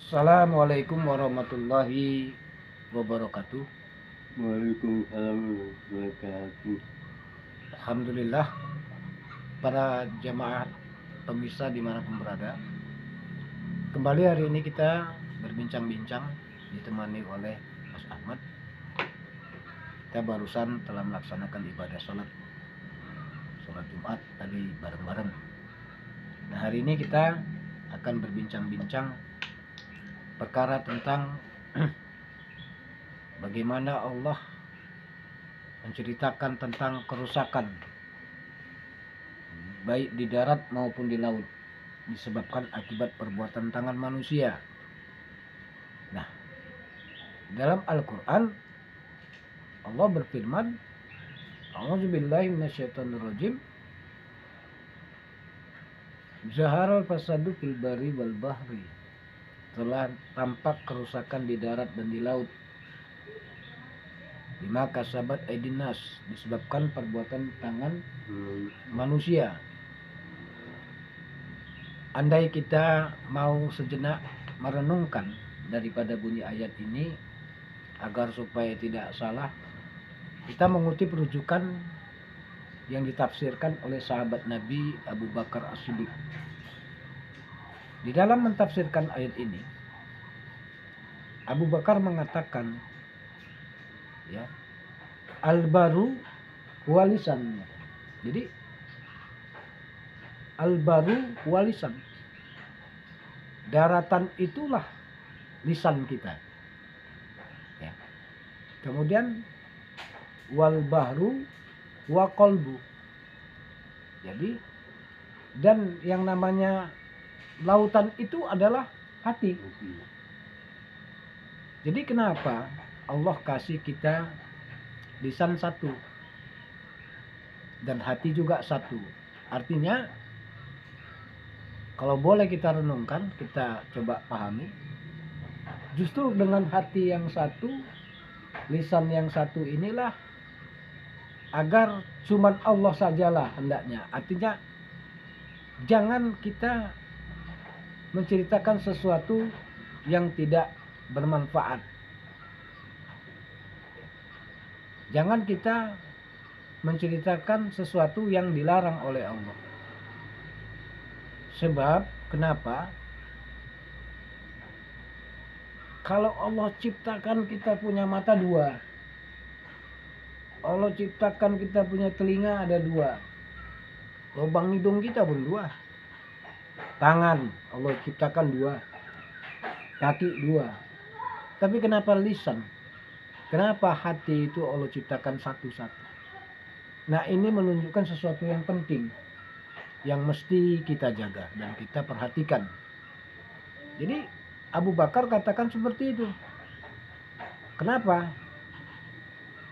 Assalamualaikum warahmatullahi wabarakatuh. Waalaikumsalam warahmatullahi wabarakatuh. Alhamdulillah, para jamaah pemirsa dimanapun berada, kembali hari ini kita berbincang-bincang ditemani oleh Mas Ahmad. Kita barusan telah melaksanakan ibadah sholat Jumat tadi bareng-bareng. Nah, hari ini kita akan berbincang-bincang perkara tentang bagaimana Allah menceritakan tentang kerusakan baik di darat maupun di laut disebabkan akibat perbuatan tangan manusia. Nah, dalam Al-Quran Allah berfirman, A'udzubillahi minasyaitonirrajim, Zaharal fasadu fil bari wal bahri. Telah tampak kerusakan di darat dan di laut. Bima kasabat aidinas, disebabkan perbuatan tangan manusia. Andai kita mau sejenak merenungkan daripada bunyi ayat ini agar supaya tidak salah, kita mengutip rujukan yang ditafsirkan oleh sahabat Nabi Abu Bakar As-Siddiq. Di dalam mentafsirkan ayat ini, Abu Bakar mengatakan, ya, al-baru walisan. Jadi al-baru walisan, daratan itulah lisan kita. Ya. Kemudian wal bahru wa qalbu. Jadi dan yang namanya lautan itu adalah hati. Jadi kenapa Allah kasih kita lisan satu dan hati juga satu? Artinya kalau boleh kita renungkan, kita coba pahami, justru dengan hati yang satu, lisan yang satu inilah agar cuman Allah sajalah hendaknya. Artinya jangan kita menceritakan sesuatu yang tidak bermanfaat. Jangan kita menceritakan sesuatu yang dilarang oleh Allah. Sebab kenapa? Kalau Allah ciptakan kita punya mata dua, Allah ciptakan kita punya telinga ada dua, lubang hidung kita pun dua, tangan Allah ciptakan dua, kaki dua. Tapi kenapa lisan? Kenapa hati itu Allah ciptakan satu-satu? Nah, ini menunjukkan sesuatu yang penting yang mesti kita jaga dan kita perhatikan. Jadi Abu Bakar katakan seperti itu. Kenapa?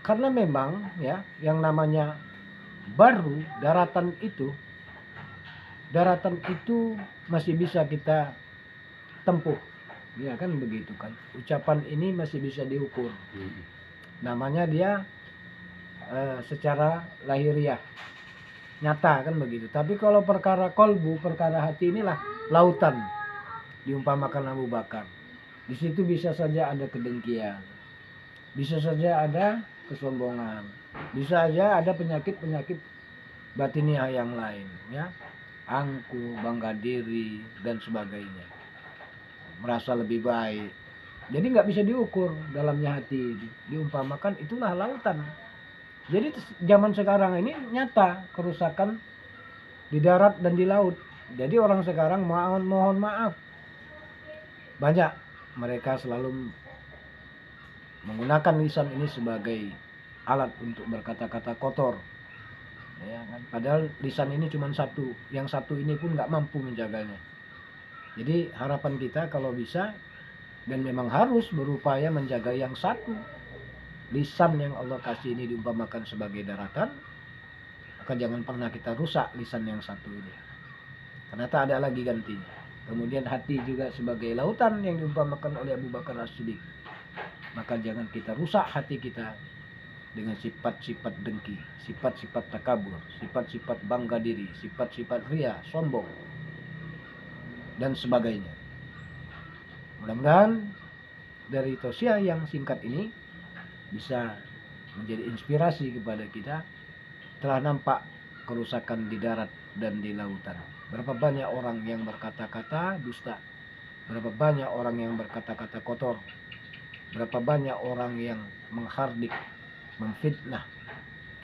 Karena memang ya yang namanya baru daratan itu masih bisa kita tempuh. Ya kan begitu kan. Ucapan ini masih bisa diukur. Namanya dia secara lahiriah, nyata kan begitu. Tapi kalau perkara kolbu, perkara hati inilah lautan, diumpamakan Abu Bakar. Di situ bisa saja ada kedengkian, bisa saja ada kesombongan, bisa saja ada penyakit-penyakit batiniah yang lain, ya, angku, bangga diri dan sebagainya, merasa lebih baik. Jadi nggak bisa diukur dalamnya hati. Diumpamakan itulah lautan. Jadi zaman sekarang ini nyata kerusakan di darat dan di laut. Jadi orang sekarang mohon maaf, banyak mereka selalu menggunakan lisan ini sebagai alat untuk berkata-kata kotor. Ya kan? Padahal lisan ini cuma satu, yang satu ini pun nggak mampu menjaganya. Jadi harapan kita kalau bisa dan memang harus berupaya menjaga yang satu, lisan yang Allah kasih ini diumpamakan sebagai daratan, maka jangan pernah kita rusak lisan yang satu ini, karena tak ada lagi gantinya. Kemudian hati juga sebagai lautan yang diumpamakan oleh Abu Bakar As-Siddiq, maka jangan kita rusak hati kita dengan sifat-sifat dengki, sifat-sifat takabur, sifat-sifat bangga diri, sifat-sifat ria, sombong dan sebagainya. Mudah-mudahan dari tausiah yang singkat ini bisa menjadi inspirasi kepada kita. Telah nampak kerusakan di darat dan di lautan. Berapa banyak orang yang berkata-kata dusta, berapa banyak orang yang berkata-kata kotor, berapa banyak orang yang menghardik, memfitnah,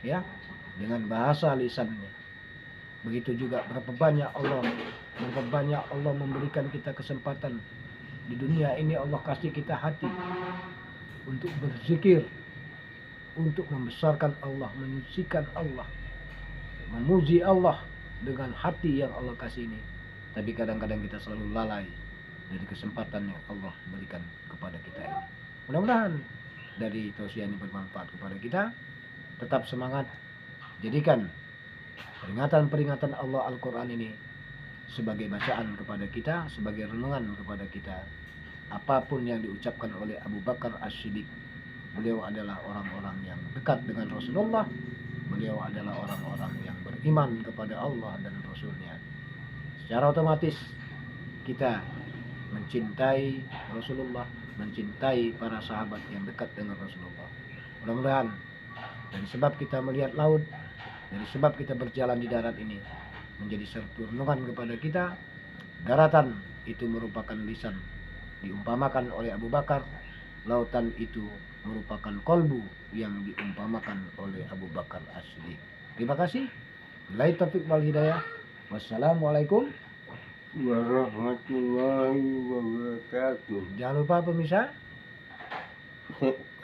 ya, dengan bahasa lisannya. Begitu juga berapa banyak Allah memberikan kita kesempatan di dunia ini. Allah kasih kita hati untuk berzikir, untuk membesarkan Allah, menyucikan Allah, memuji Allah dengan hati yang Allah kasih ini. Tapi kadang-kadang kita selalu lalai dari kesempatan yang Allah berikan kepada kita ini. Mudah-mudahan dari tausiah ini bermanfaat kepada kita. Tetap semangat. Jadikan peringatan-peringatan Allah Al-Quran ini sebagai bacaan kepada kita, sebagai renungan kepada kita. Apapun yang diucapkan oleh Abu Bakar As-Siddiq, beliau adalah orang-orang yang dekat dengan Rasulullah. Beliau adalah orang-orang yang beriman kepada Allah dan Rasulnya. Secara otomatis kita mencintai Rasulullah, mencintai para sahabat yang dekat dengan Rasulullah. Mudah-mudahan dari sebab kita melihat laut, dari sebab kita berjalan di darat ini, menjadi satu renungan kepada kita. Daratan itu merupakan lisan, diumpamakan oleh Abu Bakar. Lautan itu merupakan kolbu yang diumpamakan oleh Abu Bakar As-Siddiq. Terima kasih. Billahi taufiq wal hidayah. Wassalamualaikum warahmatullahi wabarakatuh. Jangan lupa pemirsa,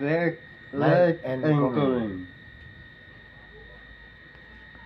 Like like and comment. comment.